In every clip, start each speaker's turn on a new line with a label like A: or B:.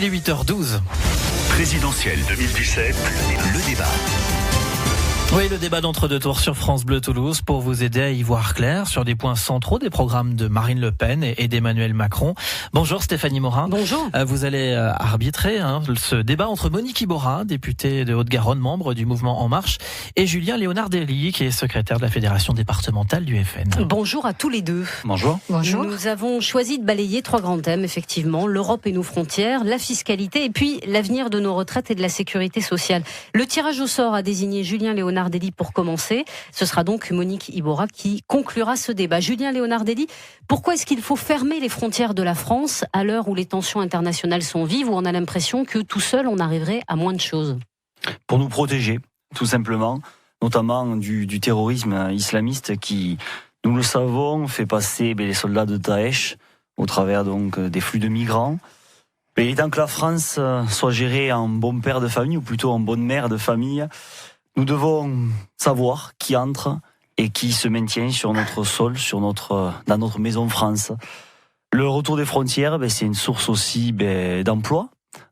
A: Il est 8h12.
B: Présidentielle 2017, le débat.
A: Oui, le débat d'entre-deux tours sur France Bleu Toulouse pour vous aider à y voir clair sur des points centraux des programmes de Marine Le Pen et d'Emmanuel Macron. Bonjour Stéphanie Morin.
C: Bonjour.
A: Vous allez arbitrer ce débat entre Monique Iborra, députée de Haute-Garonne, membre du mouvement En Marche, et Julien Léonardelli, qui est secrétaire de la fédération départementale du FN.
C: Bonjour à tous les deux.
A: Bonjour.
C: Bonjour. Nous avons choisi de balayer 3 grands thèmes, effectivement. L'Europe et nos frontières, la fiscalité et puis l'avenir de nos retraites et de la sécurité sociale. Le tirage au sort a désigné Julien Léonardelli pour commencer. Ce sera donc Monique Iborra qui conclura ce débat. Julien Léonardelli, pourquoi est-ce qu'il faut fermer les frontières de la France à l'heure où les tensions internationales sont vives, où on a l'impression que tout seul on arriverait à moins de choses?
D: Pour nous protéger, tout simplement, notamment du terrorisme islamiste qui, nous le savons, fait passer les soldats de Daesh au travers donc des flux de migrants. Mais il est temps que la France soit gérée en bon père de famille, ou plutôt en bonne mère de famille. Nous devons savoir qui entre et qui se maintient sur notre sol, dans notre maison France. Le retour des frontières, c'est une source aussi d'emploi,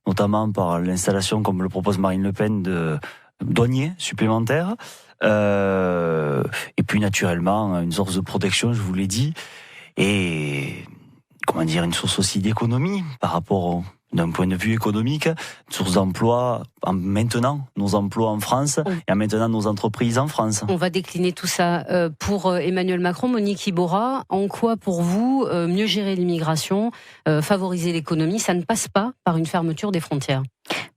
D: notamment par l'installation, comme le propose Marine Le Pen, de douaniers supplémentaires. Et puis naturellement, une source de protection, je vous l'ai dit. Et une source aussi d'économie par rapport d'un point de vue économique, une source d'emploi en maintenant nos emplois en France et en maintenant nos entreprises en France.
C: On va décliner tout ça. Pour Emmanuel Macron, Monique Iborra, en quoi pour vous mieux gérer l'immigration, favoriser l'économie, ça ne passe pas par une fermeture des frontières?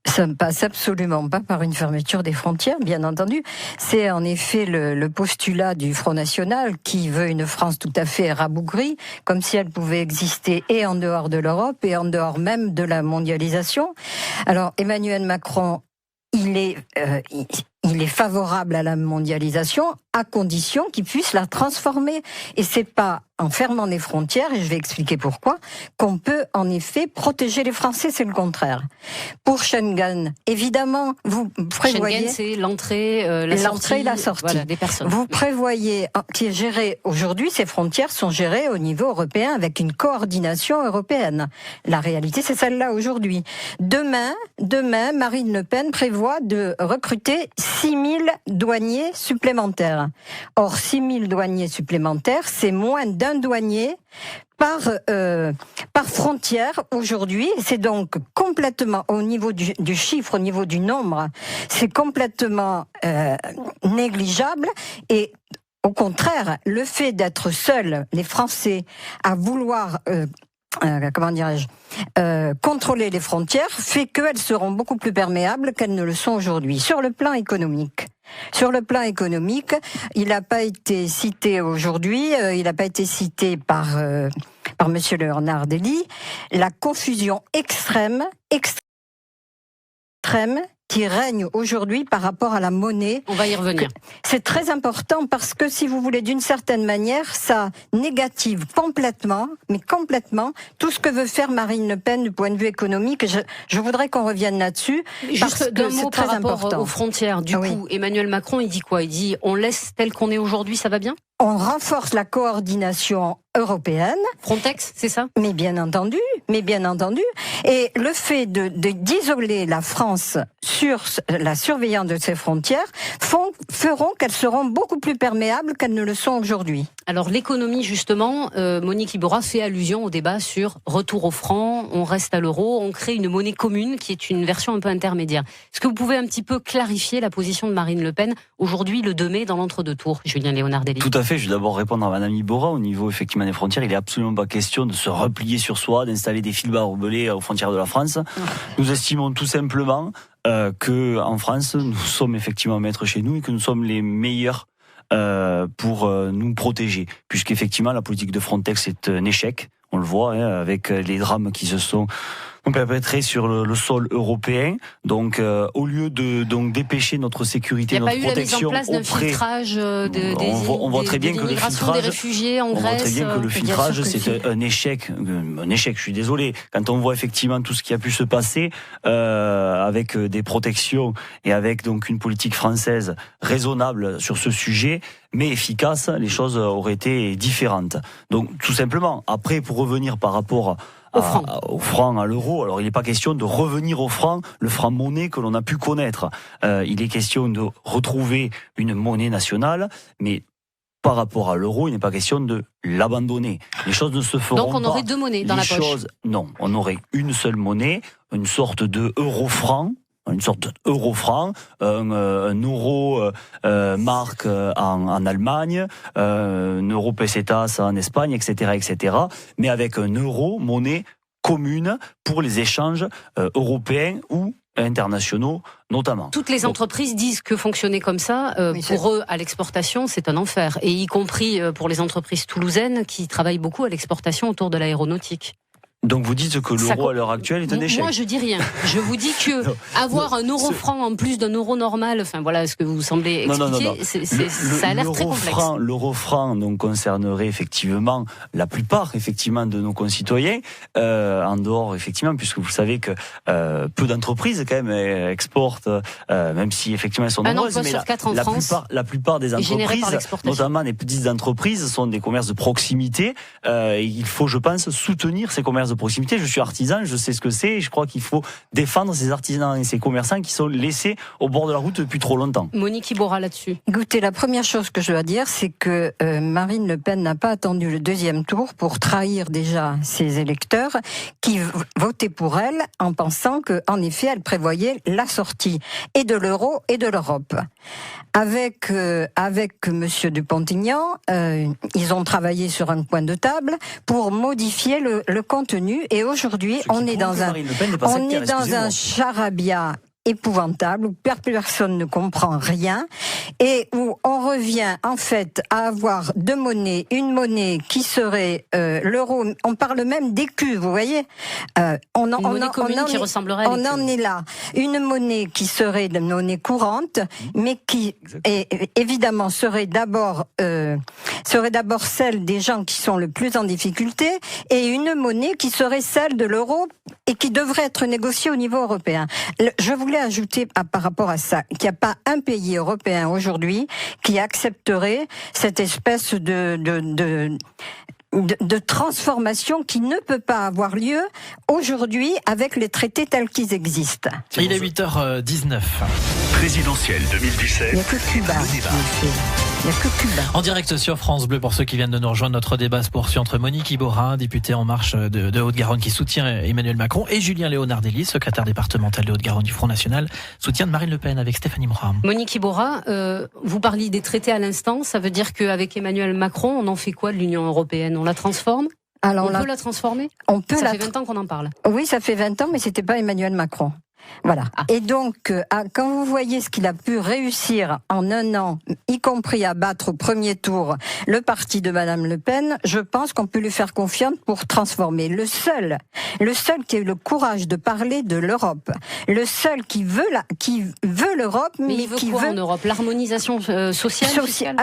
E: Ça ne passe absolument pas par une fermeture des frontières, bien entendu. C'est en effet le postulat du Front National qui veut une France tout à fait rabougrie, comme si elle pouvait exister et en dehors de l'Europe et en dehors même de la mondialisation. Alors Emmanuel Macron, il est favorable à la mondialisation à condition qu'il puisse la transformer. Et c'est pas en fermant les frontières, et je vais expliquer pourquoi, qu'on peut en effet protéger les Français, c'est le contraire. Pour Schengen, évidemment, vous prévoyez...
C: Schengen, c'est l'entrée, la sortie, voilà, des personnes.
E: Vous prévoyez, qui est géré aujourd'hui, ces frontières sont gérées au niveau européen avec une coordination européenne. La réalité, c'est celle-là aujourd'hui. Demain, Marine Le Pen prévoit de recruter 6000 douaniers supplémentaires. Or, 6000 douaniers supplémentaires, c'est moins d'un douanier par frontière aujourd'hui. C'est donc complètement, au niveau du chiffre, au niveau du nombre, c'est complètement négligeable. Et au contraire, le fait d'être seuls, les Français, à vouloir... contrôler les frontières fait qu'elles seront beaucoup plus perméables qu'elles ne le sont aujourd'hui. Sur le plan économique, il n'a pas été cité aujourd'hui, il n'a pas été cité par Monsieur Léonardelli, la confusion extrême qui règne aujourd'hui par rapport à la monnaie.
C: On va y revenir.
E: C'est très important parce que, si vous voulez, d'une certaine manière, ça négative complètement, tout ce que veut faire Marine Le Pen du point de vue économique. Je voudrais qu'on revienne là-dessus.
C: Juste d'un mot
E: très
C: par rapport
E: important
C: aux frontières. Du coup, Emmanuel Macron, il dit quoi? Il dit on laisse tel qu'on est aujourd'hui, ça va bien?
E: On renforce la coordination européenne.
C: Frontex, c'est ça?
E: Mais bien entendu. Et le fait d'isoler la France sur la surveillance de ses frontières feront qu'elles seront beaucoup plus perméables qu'elles ne le sont aujourd'hui.
C: Alors l'économie, justement, Monique Iborra fait allusion au débat sur retour au franc, on reste à l'euro, on crée une monnaie commune qui est une version un peu intermédiaire. Est-ce que vous pouvez un petit peu clarifier la position de Marine Le Pen aujourd'hui, le 2 mai, dans l'entre-deux tours, Julien Léonardelli?
D: Tout à fait, je vais d'abord répondre à Madame Iborra. Au niveau effectivement des frontières, il n'est absolument pas question de se replier sur soi, d'installer des fils barbelés aux frontières de la France. Nous estimons tout simplement que en France, nous sommes effectivement maîtres chez nous et que nous sommes les meilleurs pour nous protéger, puisqu'effectivement la politique de Frontex est un échec. On le voit avec les drames qui se sont perpétrés sur le sol européen. Donc, au lieu de dépêcher notre sécurité, notre protection,
C: il n'y a pas eu la mise en place d'un filtrage
D: on voit très bien que le filtrage,
C: des réfugiés en Grèce.
D: On voit très bien que le filtrage, c'est un échec. Un échec. Je suis désolé. Quand on voit effectivement tout ce qui a pu se passer avec des protections et avec donc une politique française raisonnable sur ce sujet, mais efficace, les choses auraient été différentes. Donc, tout simplement. Après, pour revenir par rapport au franc, à l'euro. Alors il n'est pas question de revenir au franc, le franc monnaie que l'on a pu connaître. Il est question de retrouver une monnaie nationale, mais par rapport à l'euro, il n'est pas question de l'abandonner. Les choses ne se feront pas.
C: Donc on aurait deux monnaies dans la poche.
D: Non, on aurait une seule monnaie, une sorte de euro-franc. Une sorte d'euro-franc, un euro marque en Allemagne, un euro pesetas en Espagne, etc., mais avec un euro monnaie commune pour les échanges européens ou internationaux notamment.
C: Toutes les entreprises disent que fonctionner comme ça, pour eux, à l'exportation, c'est un enfer. Et y compris pour les entreprises toulousaines qui travaillent beaucoup à l'exportation autour de l'aéronautique.
D: Donc vous dites que l'euro à l'heure actuelle est un échec.
C: Moi je dis rien. Je vous dis que avoir un euro franc en plus d'un euro normal, enfin voilà ce que vous semblez expliquer, ça a l'air très complexe.
D: L'euro franc donc concernerait effectivement la plupart de nos concitoyens, en dehors effectivement, puisque vous savez que peu d'entreprises quand même exportent, même si effectivement elles sont nombreuses, mais la plupart des entreprises, notamment les petites entreprises, sont des commerces de proximité. Il faut, je pense, soutenir ces commerces de proximité. Je suis artisan, je sais ce que c'est, et je crois qu'il faut défendre ces artisans et ces commerçants qui sont laissés au bord de la route depuis trop longtemps.
C: Monique Iborra là-dessus.
E: Écoutez, la première chose que je dois dire, c'est que Marine Le Pen n'a pas attendu le deuxième tour pour trahir déjà ses électeurs qui votaient pour elle en pensant qu'en effet, elle prévoyait la sortie et de l'euro et de l'Europe. Avec Monsieur Dupont-Aignan, ils ont travaillé sur un coin de table pour modifier le contenu. Et aujourd'hui, on est dans un charabia épouvantable où personne ne comprend rien et où on revient en fait à avoir deux monnaies, une monnaie qui serait l'euro, on parle même d'écu, vous voyez, on en est là, une monnaie qui serait de monnaie courante, mais qui évidemment serait d'abord celle des gens qui sont le plus en difficulté, et une monnaie qui serait celle de l'euro et qui devrait être négociée au niveau européen. Je voulais ajouter par rapport à ça qu'il n'y a pas un pays européen aujourd'hui qui accepterait cette espèce de transformation qui ne peut pas avoir lieu aujourd'hui avec les traités tels qu'ils existent.
A: Il est 8h19.
B: Présidentielle 2017.
E: Il n'y a que Cuba. Il n'y a que Cuba.
A: En direct sur France Bleu, pour ceux qui viennent de nous rejoindre, notre débat se poursuit entre Monique Iborra, députée En Marche de Haute-Garonne qui soutient Emmanuel Macron, et Julien Léonardelli, secrétaire départemental de Haute-Garonne du Front National, soutien de Marine Le Pen avec Stéphanie Morin.
C: Monique Iborra, vous parliez des traités à l'instant, ça veut dire qu'avec Emmanuel Macron, on en fait quoi de l'Union européenne? On la transforme? On peut la transformer? Ça fait 20 ans qu'on en parle.
E: Oui, ça fait 20 ans, mais c'était pas Emmanuel Macron. Voilà. Et donc, quand vous voyez ce qu'il a pu réussir en un an, y compris à battre au premier tour le parti de Madame Le Pen, je pense qu'on peut lui faire confiance pour transformer. Le seul qui a eu le courage de parler de l'Europe, le seul qui veut l'Europe,
C: mais il veut
E: qui
C: quoi
E: veut
C: en Europe? L'harmonisation sociale, fiscale.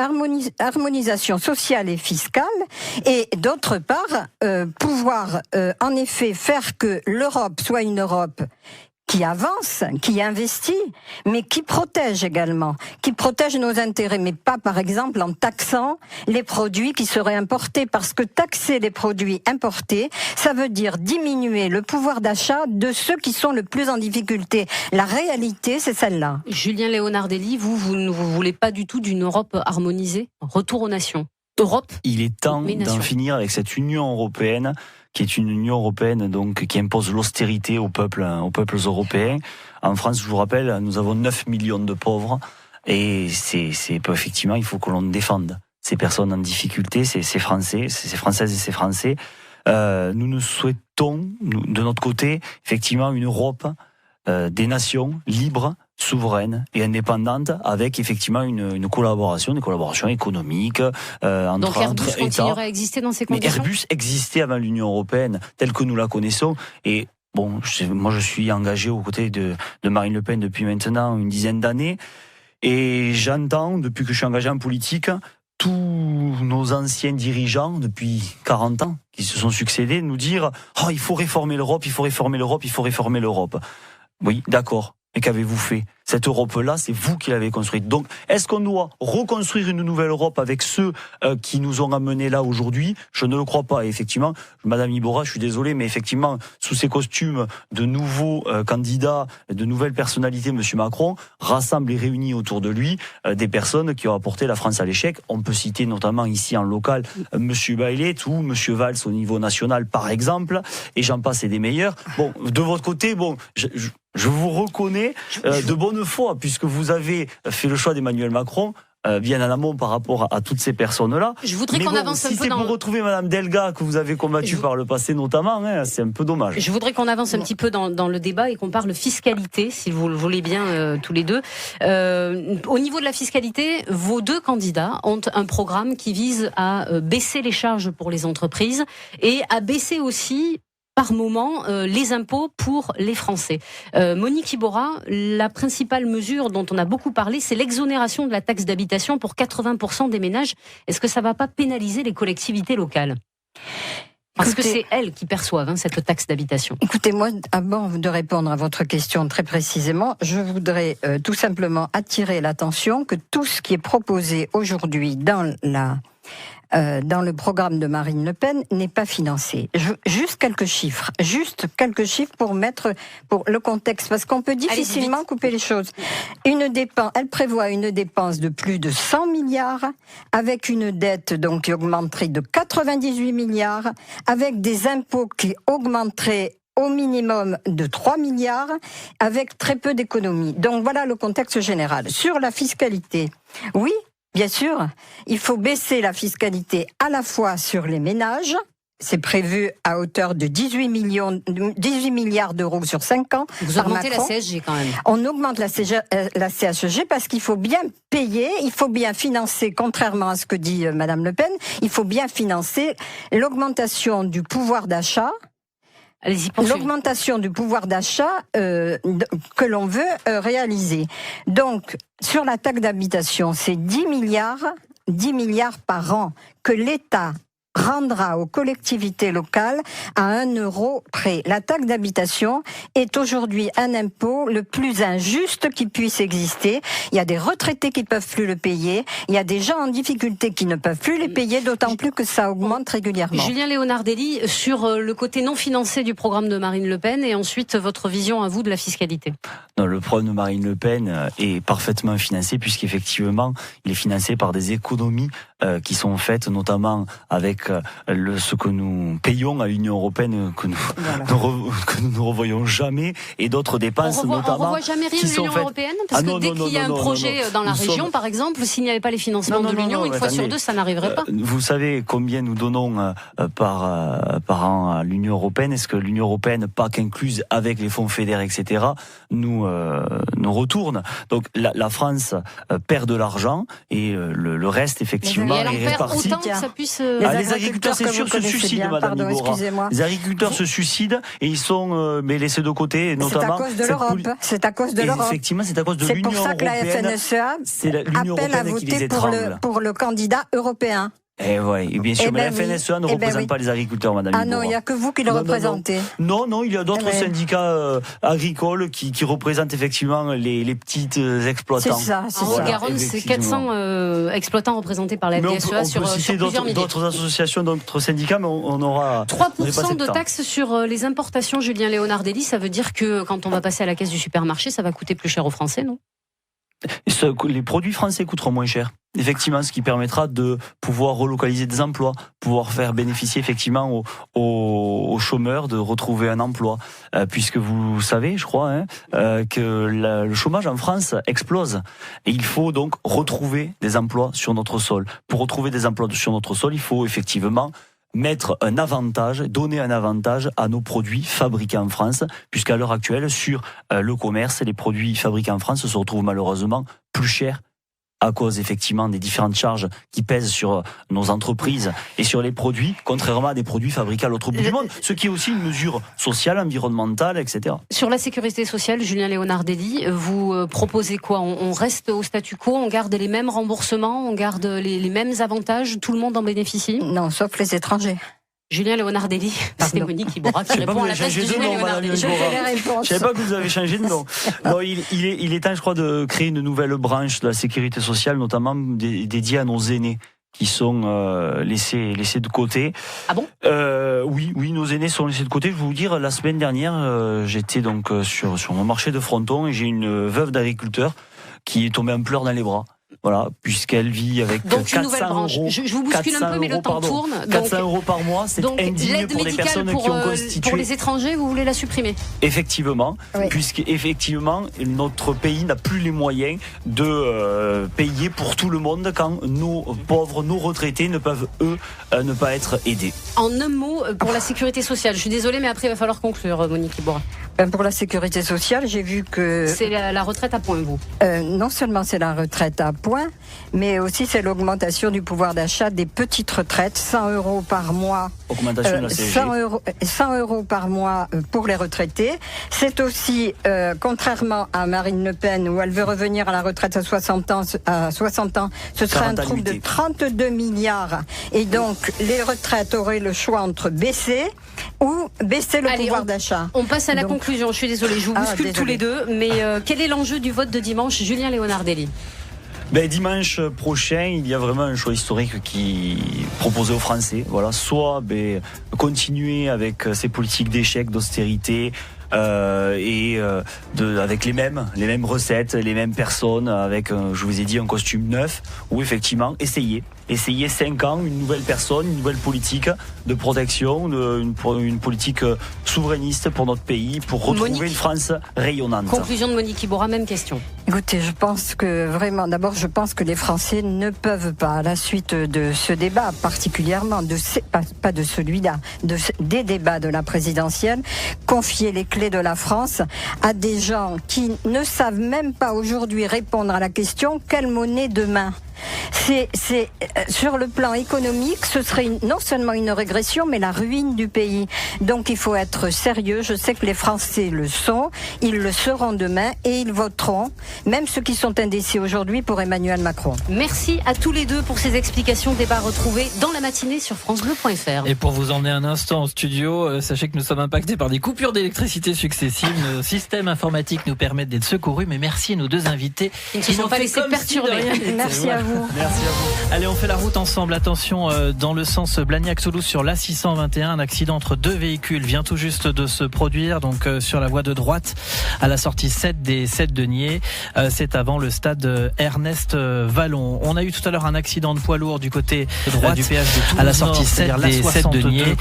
E: Harmonisation sociale et fiscale, et d'autre part, pouvoir en effet faire que l'Europe soit une Europe qui avance, qui investit, mais qui protège également, qui protège nos intérêts, mais pas par exemple en taxant les produits qui seraient importés, parce que taxer les produits importés, ça veut dire diminuer le pouvoir d'achat de ceux qui sont le plus en difficulté. La réalité, c'est celle-là.
C: Julien Léonardelli, vous ne voulez pas du tout d'une Europe harmonisée? Retour aux nations. Europe.
D: Il est temps d'en finir avec cette Union européenne, qui est une Union européenne donc qui impose l'austérité aux peuples européens. En France, je vous rappelle, nous avons 9 millions de pauvres, et c'est effectivement, il faut que l'on défende ces personnes en difficulté, ces Français, ces Françaises et ces Français. Nous nous souhaitons, de notre côté, effectivement, une Europe des nations libres, souveraine et indépendante, avec effectivement une collaboration, des collaborations économiques entre
C: Donc Airbus
D: États.
C: continuera à exister dans ces conditions?
D: Mais Airbus existait avant l'Union européenne telle que nous la connaissons, et bon, moi je suis engagé aux côtés de Marine Le Pen depuis maintenant une dizaine d'années, et j'entends, depuis que je suis engagé en politique, tous nos anciens dirigeants depuis 40 ans qui se sont succédés nous dire « Oh, il faut réformer l'Europe, il faut réformer l'Europe, il faut réformer l'Europe ». Oui, d'accord. Mais qu'avez-vous fait? Cette Europe-là, c'est vous qui l'avez construite. Donc, est-ce qu'on doit reconstruire une nouvelle Europe avec ceux qui nous ont amenés là aujourd'hui? Je ne le crois pas. Et effectivement, Madame Iborra, je suis désolé, mais effectivement, sous ces costumes de nouveaux candidats, de nouvelles personnalités, Monsieur Macron rassemble et réunit autour de lui des personnes qui ont apporté la France à l'échec. On peut citer notamment ici en local Monsieur Baillet ou Monsieur Valls au niveau national, par exemple, et j'en passe et des meilleurs. Bon, de votre côté, bon, je vous reconnais de bonne foi, puisque vous avez fait le choix d'Emmanuel Macron, bien en amont par rapport à toutes ces personnes-là.
C: Je voudrais qu'on avance un peu
D: si c'est pour retrouver Madame Delga, que vous avez combattu par le passé notamment, hein, c'est un peu dommage.
C: Je voudrais qu'on avance un petit peu dans le débat et qu'on parle fiscalité, si vous le voulez bien, tous les deux. Au niveau de la fiscalité, vos deux candidats ont un programme qui vise à baisser les charges pour les entreprises et à baisser aussi par moment les impôts pour les Français. Monique Iborra, la principale mesure dont on a beaucoup parlé, c'est l'exonération de la taxe d'habitation pour 80% des ménages. Est-ce que ça ne va pas pénaliser les collectivités locales ? Parce que c'est elles qui perçoivent cette taxe d'habitation.
E: Écoutez, moi, avant de répondre à votre question très précisément, je voudrais tout simplement attirer l'attention que tout ce qui est proposé aujourd'hui dans le programme de Marine Le Pen n'est pas financé. Juste quelques chiffres pour mettre pour le contexte, parce qu'on peut difficilement couper les choses. Elle prévoit une dépense de plus de 100 milliards, avec une dette donc qui augmenterait de 98 milliards, avec des impôts qui augmenteraient au minimum de 3 milliards, avec très peu d'économies. Donc voilà le contexte général. Sur la fiscalité, oui, bien sûr, il faut baisser la fiscalité à la fois sur les ménages, c'est prévu à hauteur de 18 milliards d'euros sur 5 ans.
C: Vous augmentez la CSG quand même.
E: On augmente la CSG parce qu'il faut bien payer, il faut bien financer, contrairement à ce que dit Madame Le Pen, il faut bien financer l'augmentation du pouvoir d'achat. L'augmentation du pouvoir d'achat que l'on veut réaliser. Donc, sur la taxe d'habitation, c'est 10 milliards par an que l'État rendra aux collectivités locales à 1 euro près. La taxe d'habitation est aujourd'hui un impôt le plus injuste qui puisse exister. Il y a des retraités qui ne peuvent plus le payer. Il y a des gens en difficulté qui ne peuvent plus les payer, d'autant plus que ça augmente régulièrement.
C: Julien Leonardelli, sur le côté non financé du programme de Marine Le Pen et ensuite votre vision à vous de la fiscalité.
D: Non, le programme de Marine Le Pen est parfaitement financé puisqu'effectivement, il est financé par des économies qui sont faites notamment avec ce que nous payons à l'Union européenne que nous ne revoyons jamais et d'autres dépenses notamment.
C: On ne revoit jamais rien de l'Union européenne parce que dès qu'il y a un projet dans la région, par exemple, s'il n'y avait pas les financements de l'Union, une fois sur deux, ça n'arriverait pas.
D: Vous savez combien nous donnons par an à l'Union européenne? Est-ce que l'Union européenne, PAC incluse, avec les fonds FEDER, etc., nous retourne? Donc la France perd de l'argent et le reste, effectivement,
C: est réparti. Autant que ça puisse...
D: les agriculteurs, c'est sûr, se suicident, Madame Iborra. Les agriculteurs se suicident et ils sont laissés de côté, notamment.
E: C'est à cause de l'Europe. C'est à cause de l'Europe.
D: Effectivement, c'est à cause de l'Union européenne.
E: C'est pour ça que la FNSEA appelle à voter pour le candidat européen.
D: Eh ouais, et bien sûr, mais la FNSEA ne représente pas les agriculteurs, Madame Iborra.
E: Ah non, il n'y a que vous qui le représentez.
D: Non, il y a d'autres syndicats agricoles qui représentent effectivement les petites exploitants.
E: C'est ça.
C: En Haute-Garonne, c'est 400 exploitants représentés par la FNSEA sur plusieurs milliers.
D: D'autres associations, d'autres syndicats, mais on aura...
C: 3% de taxes sur les importations, Julien Leonardelli, ça veut dire que quand on va passer à la caisse du supermarché, ça va coûter plus cher aux Français, non ?
D: Les produits français coûteront moins cher. Effectivement, ce qui permettra de pouvoir relocaliser des emplois, pouvoir faire bénéficier effectivement aux chômeurs de retrouver un emploi. Puisque vous savez, je crois, que le chômage en France explose. Et il faut donc retrouver des emplois sur notre sol. Pour retrouver des emplois sur notre sol, il faut effectivement mettre un avantage, donner un avantage à nos produits fabriqués en France, puisqu'à l'heure actuelle, sur le commerce, les produits fabriqués en France se retrouvent malheureusement plus chers à cause effectivement des différentes charges qui pèsent sur nos entreprises et sur les produits, contrairement à des produits fabriqués à l'autre bout du monde, ce qui est aussi une mesure sociale, environnementale, etc.
C: Sur la sécurité sociale, Julien Leonardelli, vous proposez quoi ? On reste au statu quo, on garde les mêmes remboursements, on garde les mêmes avantages, tout le monde en bénéficie ?
E: Non, sauf les étrangers.
C: Julien Leonardelli, c'est Monique Iborra qui répond à la place de Julien Leonardelli.
E: Je fais les réponses.
D: Je savais pas que vous avez changé de nom. Non, il est temps, je crois, de créer une nouvelle branche de la sécurité sociale, notamment dédiée à nos aînés qui sont laissés de côté.
C: Ah bon?
D: Oui, nos aînés sont laissés de côté. Je vais vous dire, la semaine dernière, j'étais donc sur mon marché de Fronton et j'ai une veuve d'agriculteur qui est tombée en pleurs dans les bras. Voilà, puisqu'elle vit avec
C: donc
D: 400
C: une nouvelle branche.
D: euros.
C: Je vous bouscule un peu, mais le temps tourne.
D: 400 euros par mois, c'est indigne
C: l'aide
D: pour des personnes
C: médicale
D: qui ont constitué.
C: pour les étrangers, vous voulez la supprimer?
D: Effectivement,
E: oui.
D: Puisqu'effectivement, notre pays n'a plus les moyens de payer pour tout le monde quand nos pauvres, nos retraités ne peuvent, eux, ne pas être aidés.
C: En un mot, pour la sécurité sociale, je suis désolée, mais après, il va falloir conclure, Monique Iborra.
E: Pour la sécurité sociale, j'ai vu que...
C: C'est la retraite à point, vous.
E: Non seulement c'est la retraite à point, mais aussi c'est l'augmentation du pouvoir d'achat des petites retraites, 100 euros par mois.
D: Augmentation de la CSG.
E: 100 euros par mois pour les retraités. C'est aussi, contrairement à Marine Le Pen, où elle veut revenir à la retraite à 60 ans, ce serait un trou de 32 milliards. Et donc, les retraites auraient le choix entre baisser ou baisser le pouvoir d'achat.
C: On passe à la conclusion. Je suis désolée, je vous bouscule tous les deux. Mais quel est l'enjeu du vote de dimanche, Julien Leonardelli?
D: Dimanche prochain, il y a vraiment un choix historique qui est proposé aux Français. Voilà, soit continuer avec ces politiques d'échec, d'austérité, avec les mêmes recettes, les mêmes personnes, avec, je vous ai dit, un costume neuf, ou effectivement essayer 5 ans, une nouvelle personne, une nouvelle politique de protection, une politique souverainiste pour notre pays, pour retrouver une France rayonnante.
C: Conclusion de Monique Iborra, même question.
E: Écoutez, je pense que vraiment, d'abord, je pense que les Français ne peuvent pas, à la suite de ce débat, particulièrement, pas de celui-là, des débats de la présidentielle, confier les clés de la France à des gens qui ne savent même pas aujourd'hui répondre à la question quelle monnaie demain. C'est sur le plan économique, ce serait non seulement une régression, mais la ruine du pays. Donc il faut être sérieux. Je sais que les Français le sont, ils le seront demain et ils voteront, même ceux qui sont indécis aujourd'hui, pour Emmanuel Macron.
C: Merci à tous les deux pour ces explications. Débat retrouvé dans la matinée sur francebleu.fr.
A: Et pour vous emmener un instant en studio, sachez que nous sommes impactés par des coupures d'électricité successives. Nos systèmes informatiques nous permettent d'être secourus, mais merci à nos deux invités
C: qui ne se sont pas laissés perturber.
E: Merci à vous.
D: Merci à vous.
A: Allez, on fait la route ensemble. Attention, dans le sens Blagnac-Toulouse sur l'A621, un accident entre deux véhicules vient tout juste de se produire, donc sur la voie de droite à la sortie 7 des 7 Deniers. C'est avant le stade Ernest Vallon. On a eu tout à l'heure un accident de poids lourd du côté droit du péage de Toulouse à la sortie 7 des 7 Deniers.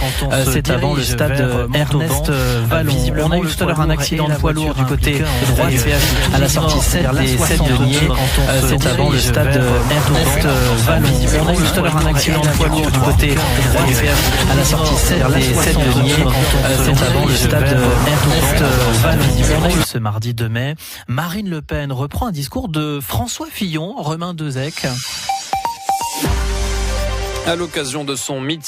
A: C'est avant le stade Ernest Vallon. On a eu tout à l'heure un accident de poids lourd du côté droit du péage à la sortie 7 des 7 Deniers. C'est avant le stade Ernest Vallon. On a eu tout à l'heure un accident de poids lourd du côté droit du péage à la sortie 7 des 7 Deniers. C'est avant le stade Ernest Vallon. On a eu ce mardi 2 mai. Marine Le Pen reprend un discours de François Fillon, Romain Dezec.
F: À l'occasion de son meeting